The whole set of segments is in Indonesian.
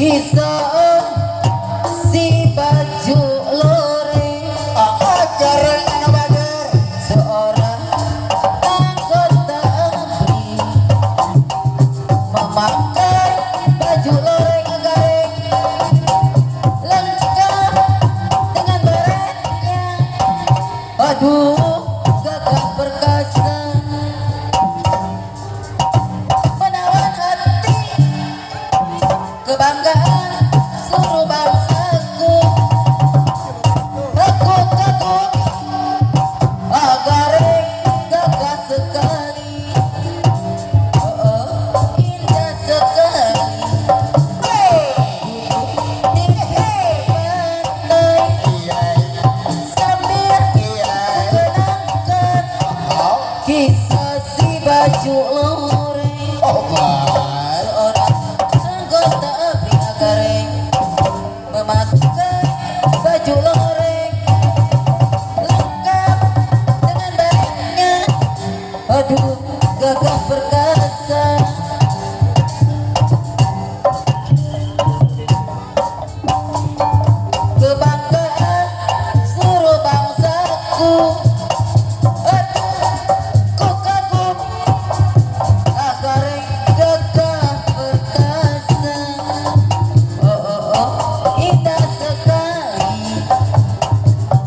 kisah si baju loreng gareng ana bager seorang anggota ABRI memakai baju loreng gareng lengkap dengan beretnya. Aduh, gagah perkasa menawan hati kebanggaan seluruh bangsaku. Aku kagum gareng gagah sekali, indah sekali. Di pantai sambil menangkan kisah si baju loreng. Seorang anggota ABRI gareng memakai baju loreng lengkap dengan baiknya. Aduh, gagah perkasa kebanggaan seluruh bangsaku. Aduh, ku kagum gareng gagah perkasa. Indah sekali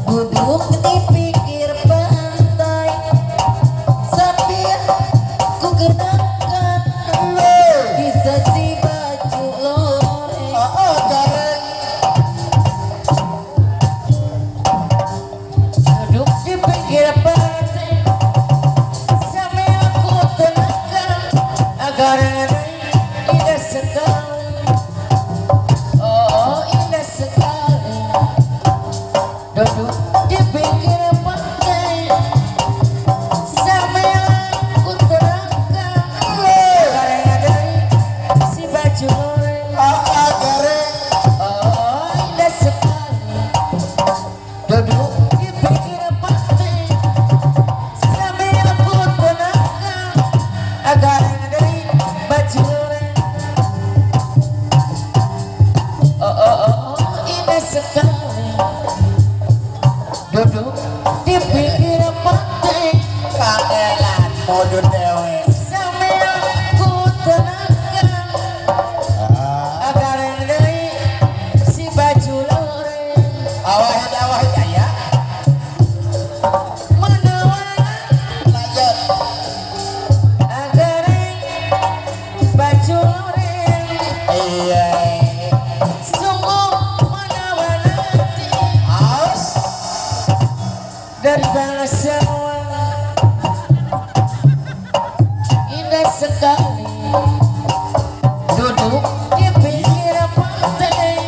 duduk di pinggir pantai sambil ku kenangkan kisah si baju loreng. gareng Duduk di pinggir pantai sambil ku tenangkan agar indah sekali. Indah sekali duduk di pinggir pantai sambil ku terangkan agar si baju loreng. gareng Indah sekali duduk di pinggir pantai sambil ku tenangkan agar dari baju loreng. Indah sekali duduk di pinggir pantai kangelan modun dewe sambil ku tenangkan agar dari si baju loreng. awah jaya Menawan lanjut agar baju loreng iya sungguh menawan hati aus dan bangsa. Indah sekali duduk di pinggir pantai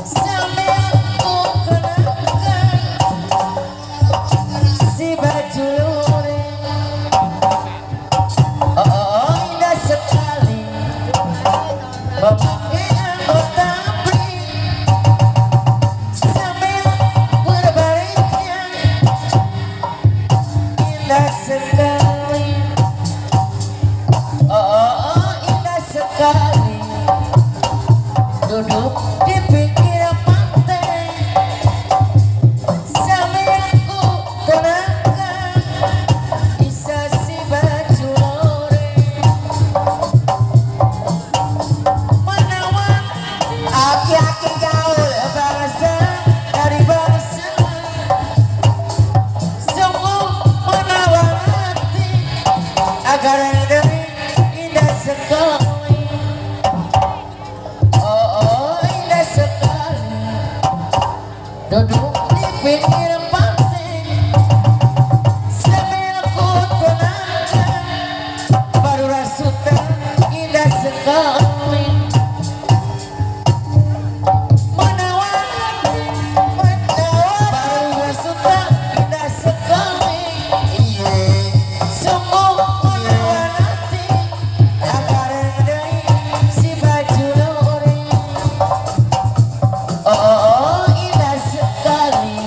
sambil ku kenangkan si baju loreng. Indah sekali memakai anggota ABRI sambil berbaringnya. Indah sekali, indah sekali duduk di pinggir pantai sambil ku tenangkan kisah si baju loreng. Menawan aki-aki gaul bangsa dari bangsa, sungguh menawan hati agar dari indah sekali. Indah sekali duduk di pinggir pantai sambil ku tenangkan baru rasutan. Indah sekali menawan baru rasutan. Indah sekali iya sungguh menawan hati agar dari si baju loreng. Indah sekali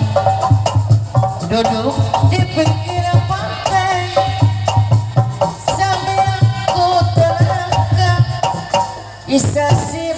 duduk di pinggir pantai sambil ku tenangkan Isa si